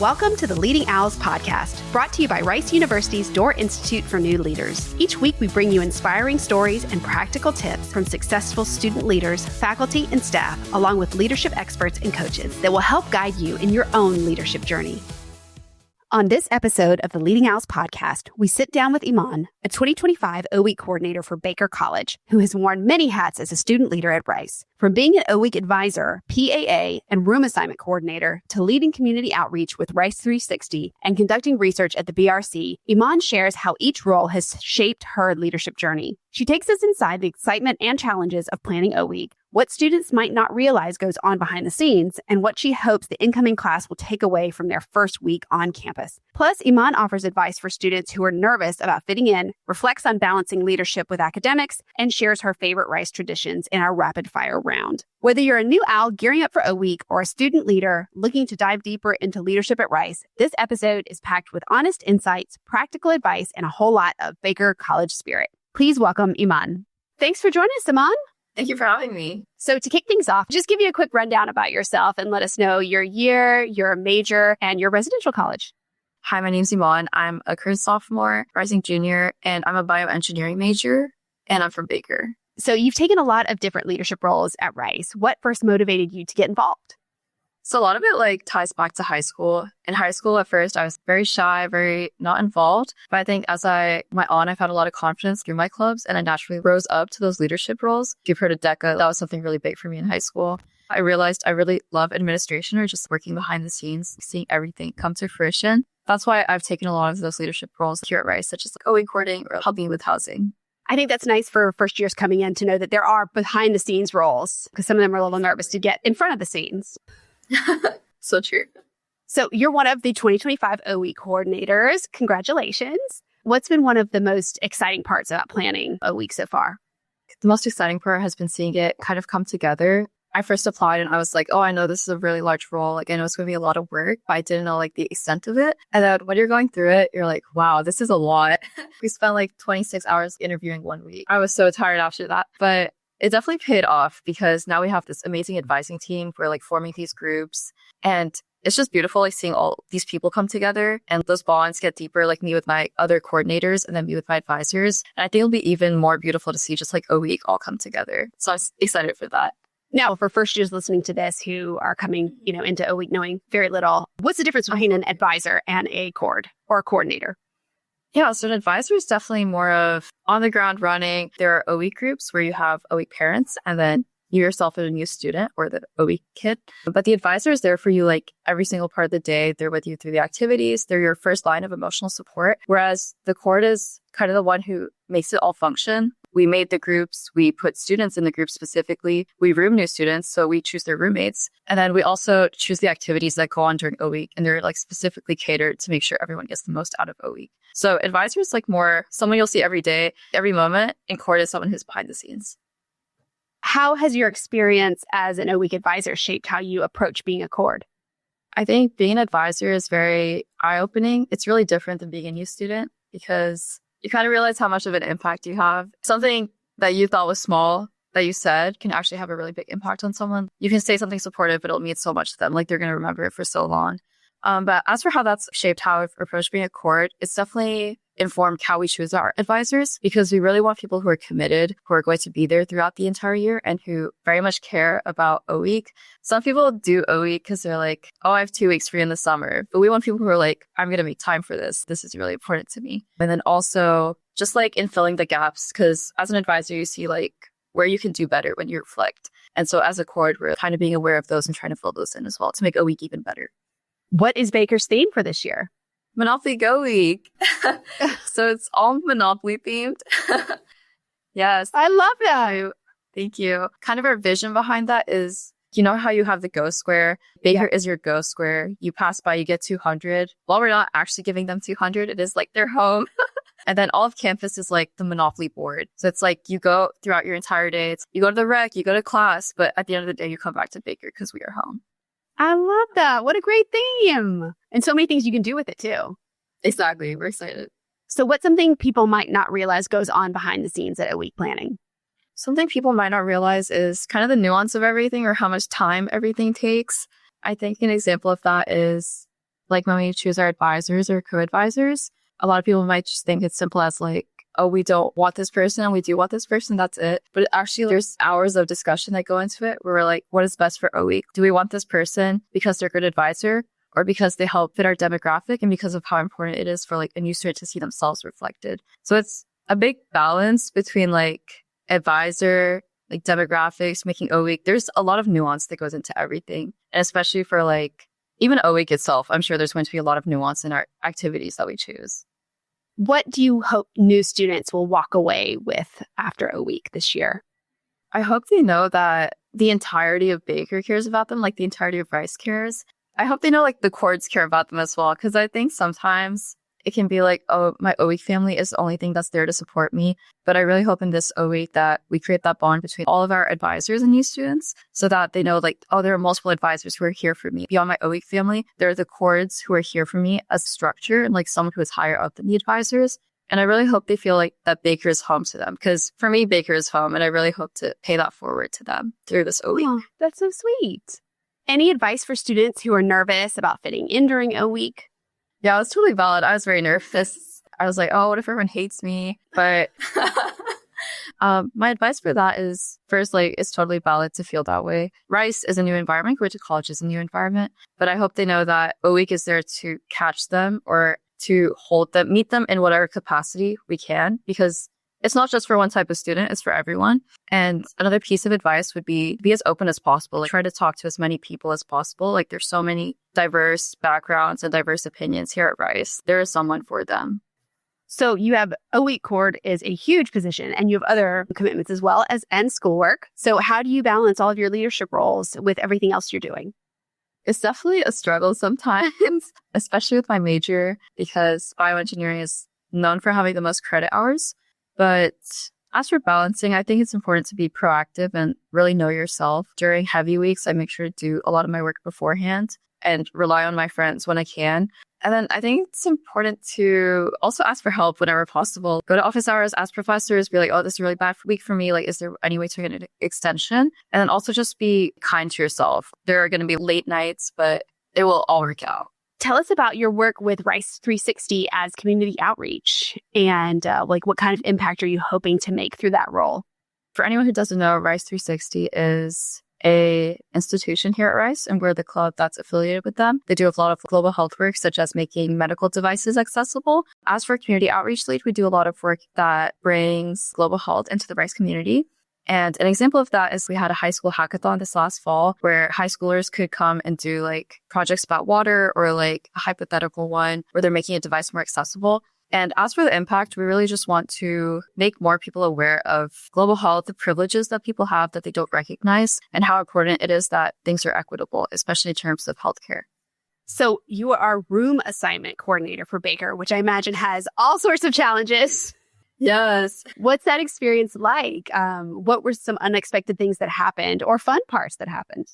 Welcome to the Leading Owls podcast, brought to you by Rice University's Door Institute for New Leaders. Each week, we bring you inspiring stories and practical tips from successful student leaders, faculty, and staff, along with leadership experts and coaches that will help guide you in your own leadership journey. On this episode of the Leading Owls podcast, we sit down with Eman, a 2025 O-Week coordinator for Baker College, who has worn many hats as a student leader at Rice. From being an O-Week advisor, PAA, and room assignment coordinator to leading community outreach with Rice 360 and conducting research at the BRC, Eman shares how each role has shaped her leadership journey. She takes us inside the excitement and challenges of planning O-Week, what students might not realize goes on behind the scenes, and what she hopes the incoming class will take away from their first week on campus. Plus, Eman offers advice for students who are nervous about fitting in, reflects on balancing leadership with academics, and shares her favorite Rice traditions in our rapid fire round. Whether you're a new owl gearing up for O-Week or a student leader looking to dive deeper into leadership at Rice, this episode is packed with honest insights, practical advice, and a whole lot of Baker College spirit. Please welcome Eman. Thanks for joining us, Eman. Thank you for having me. So to kick things off, just give you a quick rundown about yourself and let us know your year, your major, and your residential college. Hi, my name's Eman. I'm a current sophomore, rising junior, and I'm a bioengineering major, and I'm from Baker. So you've taken a lot of different leadership roles at Rice. What first motivated you to get involved? So a lot of it ties back to high school. In high school at first, I was very shy, very not involved. But I think as I went on, I've had a lot of confidence through my clubs, and I naturally rose up to those leadership roles. If you've heard of DECA, that was something really big for me in high school. I realized I really love administration or just working behind the scenes, seeing everything come to fruition. That's why I've taken a lot of those leadership roles here at Rice, such as O-Week coordinating or helping with housing. I think that's nice for first years coming in to know that there are behind the scenes roles, because some of them are a little nervous to get in front of the scenes. So true. So you're one of the 2025 O-Week coordinators. Congratulations. What's been one of the most exciting parts about planning O-Week so far? The most exciting part has been seeing it kind of come together. I first applied and I was like, oh, I know this is a really large role. I know it's going to be a lot of work, but I didn't know the extent of it. And then when you're going through it, you're like, wow, this is a lot. We spent 26 hours interviewing 1 week. I was so tired after that, but it definitely paid off because now we have this amazing advising team. We're forming these groups, and it's just beautiful seeing all these people come together and those bonds get deeper, me with my other coordinators and then me with my advisors. And I think it'll be even more beautiful to see just O-Week all come together. So I'm excited for that. Now, for first years listening to this who are coming, into O-Week knowing very little, what's the difference between an advisor and a cord or a coordinator? Yeah, so an advisor is definitely more of on the ground running. There are O-Week groups where you have O-Week parents and then you yourself as a new student or the O-Week kid. But the advisor is there for you every single part of the day. They're with you through the activities. They're your first line of emotional support. Whereas the cord is kind of the one who makes it all function. We made the groups. We put students in the group specifically. We room new students, so we choose their roommates. And then we also choose the activities that go on during O-Week. And they're specifically catered to make sure everyone gets the most out of O-Week. So advisor is more someone you'll see every day, every moment. And cord is someone who's behind the scenes. How has your experience as an O-Week advisor shaped how you approach being a cord? I think being an advisor is very eye-opening. It's really different than being a new student because you kind of realize how much of an impact you have. Something that you thought was small that you said can actually have a really big impact on someone. You can say something supportive, but it'll mean so much to them. They're going to remember it for so long. But as for how that's shaped how I've approached being a cord, it's definitely informed how we choose our advisors because we really want people who are committed, who are going to be there throughout the entire year and who very much care about O-Week. Some people do O-Week because they're oh, I have 2 weeks free in the summer. But we want people who are I'm going to make time for this. This is really important to me. And then also just in filling the gaps because as an advisor, you see where you can do better when you reflect. And so as a cord, we're kind of being aware of those and trying to fill those in as well to make O-Week even better. What is Baker's theme for this year? Monopoly Go Week. So it's all Monopoly themed. Yes. I love that. Thank you. Kind of our vision behind that is, you know how you have the Go Square? Baker is your Go Square. You pass by, you get 200. While we're not actually giving them 200, it is their home. And then all of campus is the Monopoly board. So it's you go throughout your entire day. You go to the rec, you go to class, but at the end of the day, you come back to Baker because we are home. I love that. What a great theme. And so many things you can do with it too. Exactly. We're excited. So what's something people might not realize goes on behind the scenes at O-Week planning? Something people might not realize is kind of the nuance of everything or how much time everything takes. I think an example of that is like when we choose our advisors or co-advisors, a lot of people might just think it's simple as like, oh, we don't want this person and we do want this person. That's it. But actually, there's hours of discussion that go into it where we're like, what is best for O week? Do we want this person because they're a good advisor or because they help fit our demographic and because of how important it is for like a new student to see themselves reflected? So it's a big balance between like advisor, like demographics, making O week. There's a lot of nuance that goes into everything. And especially for like even O week itself, I'm sure there's going to be a lot of nuance in our activities that we choose. What do you hope new students will walk away with after O week this year? I hope they know that the entirety of Baker cares about them, like the entirety of Rice cares. I hope they know like the Cords care about them as well, because I think sometimes it can be like, oh, my O week family is the only thing that's there to support me. But I really hope in this O week that we create that bond between all of our advisors and new students so that they know like, oh, there are multiple advisors who are here for me. Beyond my O week family, there are the Cords who are here for me as structure and like someone who is higher up than the advisors. And I really hope they feel like that Baker is home to them, because for me, Baker is home. And I really hope to pay that forward to them through this O week. Oh, that's so sweet. Any advice for students who are nervous about fitting in during O week? Yeah, it was totally valid. I was very nervous. I was like, oh, what if everyone hates me? But my advice for that is first, like, it's totally valid to feel that way. Rice is a new environment. Going to college is a new environment. But I hope they know that O week is there to catch them or to hold them, meet them in whatever capacity we can, because it's not just for one type of student, it's for everyone. And another piece of advice would be as open as possible. Like, try to talk to as many people as possible. Like, there's so many diverse backgrounds and diverse opinions here at Rice. There is someone for them. So you have O week cord is a huge position and you have other commitments as well as and schoolwork. So how do you balance all of your leadership roles with everything else you're doing? It's definitely a struggle sometimes, especially with my major, because bioengineering is known for having the most credit hours. But as for balancing, I think it's important to be proactive and really know yourself. During heavy weeks, I make sure to do a lot of my work beforehand and rely on my friends when I can. And then I think it's important to also ask for help whenever possible. Go to office hours, ask professors, be like, oh, this is a really bad week for me. Like, is there any way to get an extension? And then also just be kind to yourself. There are going to be late nights, but it will all work out. Tell us about your work with Rice 360 as community outreach and like what kind of impact are you hoping to make through that role? For anyone who doesn't know, Rice 360 is a institution here at Rice, and we're the club that's affiliated with them. They do a lot of global health work, such as making medical devices accessible. As for community outreach lead, we do a lot of work that brings global health into the Rice community. And an example of that is we had a high school hackathon this last fall where high schoolers could come and do like projects about water or like a hypothetical one where they're making a device more accessible. And as for the impact, we really just want to make more people aware of global health, the privileges that people have that they don't recognize, and how important it is that things are equitable, especially in terms of healthcare. So you are room assignment coordinator for Baker, which I imagine has all sorts of challenges. Yes. What's that experience like? What were some unexpected things that happened or fun parts that happened?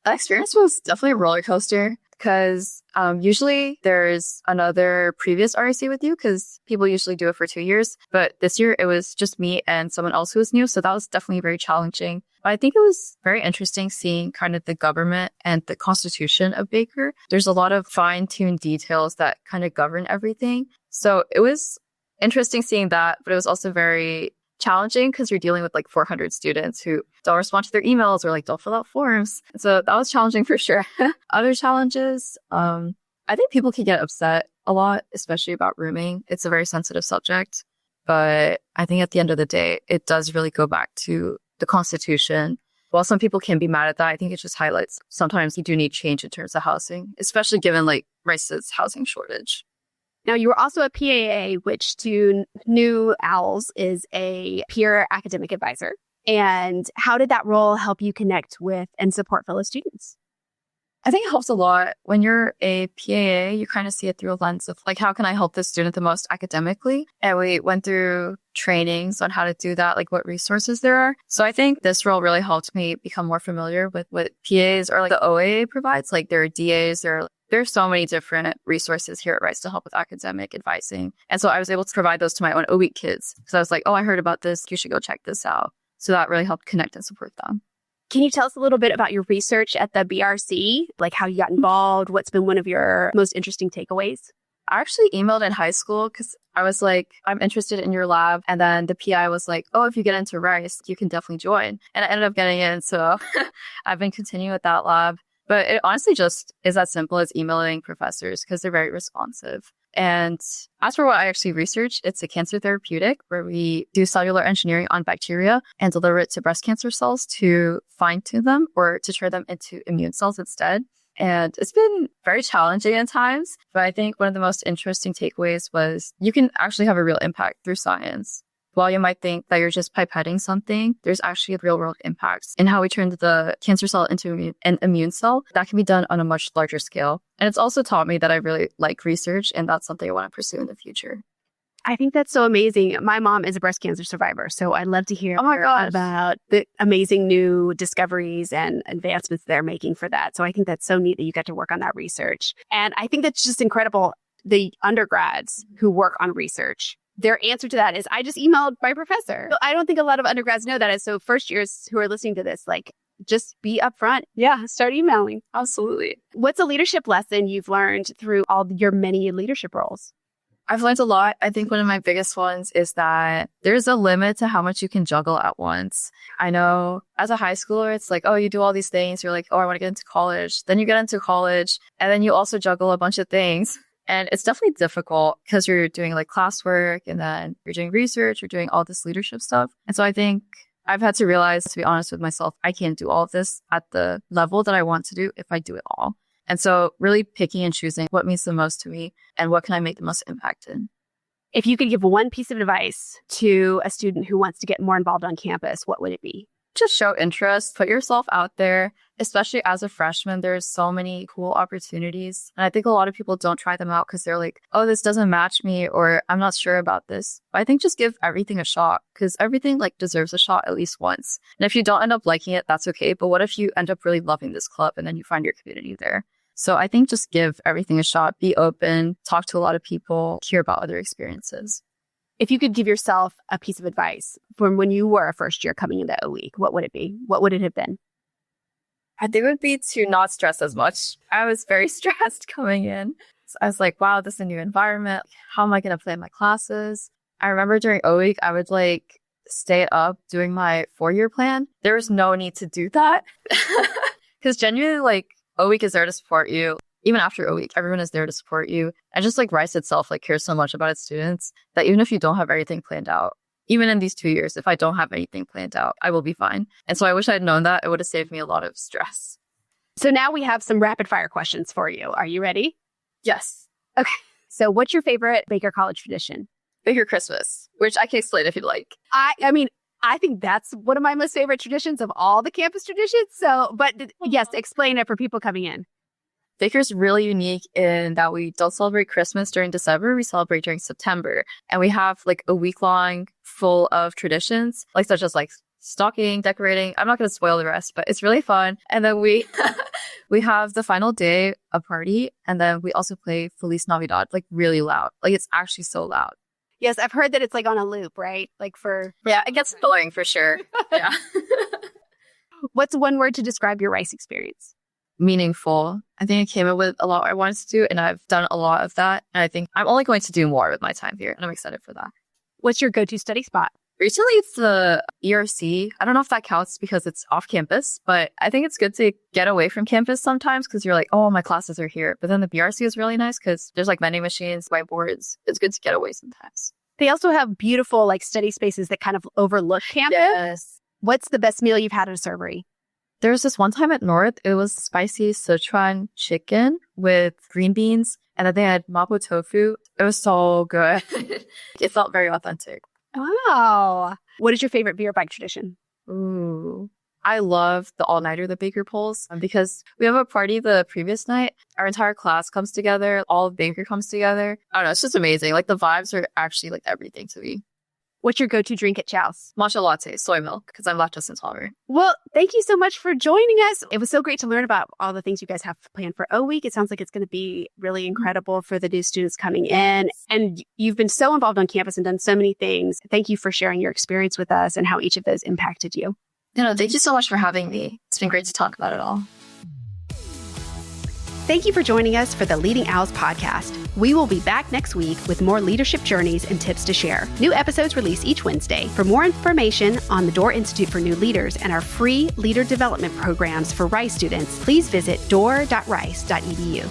That experience was definitely a roller coaster because usually there's another previous RAC with you because people usually do it for 2 years. But this year it was just me and someone else who was new. So that was definitely very challenging. But I think it was very interesting seeing kind of the government and the constitution of Baker. There's a lot of fine-tuned details that kind of govern everything. So it was interesting seeing that, but it was also very challenging because you're dealing with like 400 students who don't respond to their emails or like don't fill out forms. So that was challenging for sure. Other challenges, I think people can get upset a lot, especially about rooming. It's a very sensitive subject, but I think at the end of the day, it does really go back to the Constitution. While some people can be mad at that, I think it just highlights sometimes you do need change in terms of housing, especially given like Rice's housing shortage. Now, you were also a PAA, which to new owls is a peer academic advisor. And how did that role help you connect with and support fellow students? I think it helps a lot. When you're a PAA, you kind of see it through a lens of like, how can I help this student the most academically? And we went through trainings on how to do that, like what resources there are. So I think this role really helped me become more familiar with what PAs or like the OAA provides. Like there are DAs, there's so many different resources here at Rice to help with academic advising. And so I was able to provide those to my own O week kids because I was like, oh, I heard about this. You should go check this out. So that really helped connect and support them. Can you tell us a little bit about your research at the BRC, like how you got involved? What's been one of your most interesting takeaways? I actually emailed in high school because I was like, I'm interested in your lab. And then the PI was like, oh, if you get into rice, you can definitely join. And I ended up getting in. So I've been continuing with that lab. But it honestly just is as simple as emailing professors because they're very responsive. And as for what I actually researched, it's a cancer therapeutic where we do cellular engineering on bacteria and deliver it to breast cancer cells to fine-tune them or to turn them into immune cells instead. And it's been very challenging at times, but I think one of the most interesting takeaways was you can actually have a real impact through science. While you might think that you're just pipetting something, there's actually real world impacts in how we turn the cancer cell into an immune cell that can be done on a much larger scale. And it's also taught me that I really like research, and that's something I want to pursue in the future. I think that's so amazing. My mom is a breast cancer survivor, so I'd love to hear about the amazing new discoveries and advancements they're making for that. So I think that's so neat that you get to work on that research. And I think that's just incredible. The undergrads who work on research, their answer to that is, I just emailed my professor. I don't think a lot of undergrads know that. And so first years who are listening to this, like, just be upfront. Yeah, start emailing. Absolutely. What's a leadership lesson you've learned through all your many leadership roles? I've learned a lot. I think one of my biggest ones is that there's a limit to how much you can juggle at once. I know as a high schooler, it's like, oh, you do all these things. You're like, oh, I want to get into college. Then you get into college and then you also juggle a bunch of things. And it's definitely difficult because you're doing like classwork and then you're doing research, you're doing all this leadership stuff. And so I think I've had to realize, to be honest with myself, I can't do all of this at the level that I want to do if I do it all. And so really picking and choosing what means the most to me and what can I make the most impact in. If you could give one piece of advice to a student who wants to get more involved on campus, what would it be? Just show interest, put yourself out there, especially as a freshman. There's so many cool opportunities. And I think a lot of people don't try them out because they're like, oh, this doesn't match me or I'm not sure about this. But I think just give everything a shot because everything like deserves a shot at least once. And if you don't end up liking it, that's okay. But what if you end up really loving this club and then you find your community there? So I think just give everything a shot, be open, talk to a lot of people, hear about other experiences. If you could give yourself a piece of advice from when you were a first year coming into O Week, what would it be? What would it have been? I think it would be to not stress as much. I was very stressed coming in. So I was like, wow, this is a new environment. How am I going to plan my classes? I remember during O Week, I would like stay up doing my 4-year plan. There was no need to do that because genuinely like O Week is there to support you. Even after O Week, everyone is there to support you. And just like Rice itself, like cares so much about its students that even if you don't have everything planned out, even in these 2 years, if I don't have anything planned out, I will be fine. And so I wish I had known that. It would have saved me a lot of stress. So now we have some rapid fire questions for you. Are you ready? Yes. Okay. So what's your favorite Baker College tradition? Baker Christmas, which I can explain if you'd like. I mean, I think that's one of my most favorite traditions of all the campus traditions. So, but yes, explain it for people coming in. Baker's really unique in that we don't celebrate Christmas during December. We celebrate during September. And we have like a week long full of traditions, like such as like stocking, decorating. I'm not going to spoil the rest, but it's really fun. And then we have the final day, a party. And then we also play Feliz Navidad, like really loud. Like it's actually so loud. Yes, I've heard that it's like on a loop, right? Like for... Yeah, it gets annoying for sure. Yeah. What's one word to describe your Rice experience? Meaningful. I think I came up with a lot I wanted to do, and I've done a lot of that. And I think I'm only going to do more with my time here, and I'm excited for that. What's your go-to study spot? Recently, it's the ERC. I don't know if that counts because it's off campus, but I think it's good to get away from campus sometimes because you're like, oh, my classes are here. But then the BRC is really nice because there's like vending machines, whiteboards. It's good to get away sometimes. They also have beautiful like study spaces that kind of overlook campus. Yes. What's the best meal you've had at a servery? There was this one time at North, it was spicy Sichuan chicken with green beans, and then they had mapo tofu. It was so good. It felt very authentic. Wow. What is your favorite beer bike tradition? Ooh. I love the all-nighter that Baker pulls because we have a party the previous night. Our entire class comes together. All of Baker comes together. I don't know. It's just amazing. Like the vibes are actually like everything to me. What's your go-to drink at Chow's? Matcha latte, soy milk, because I'm lactose intolerant. Well, thank you so much for joining us. It was so great to learn about all the things you guys have planned for O Week. It sounds like it's going to be really incredible for the new students coming in. And you've been so involved on campus and done so many things. Thank you for sharing your experience with us and how each of those impacted you. Thank you so much for having me. It's been great to talk about it all. Thank you for joining us for the Leading Owls podcast. We will be back next week with more leadership journeys and tips to share. New episodes release each Wednesday. For more information on the Door Institute for New Leaders and our free leader development programs for Rice students, please visit door.rice.edu.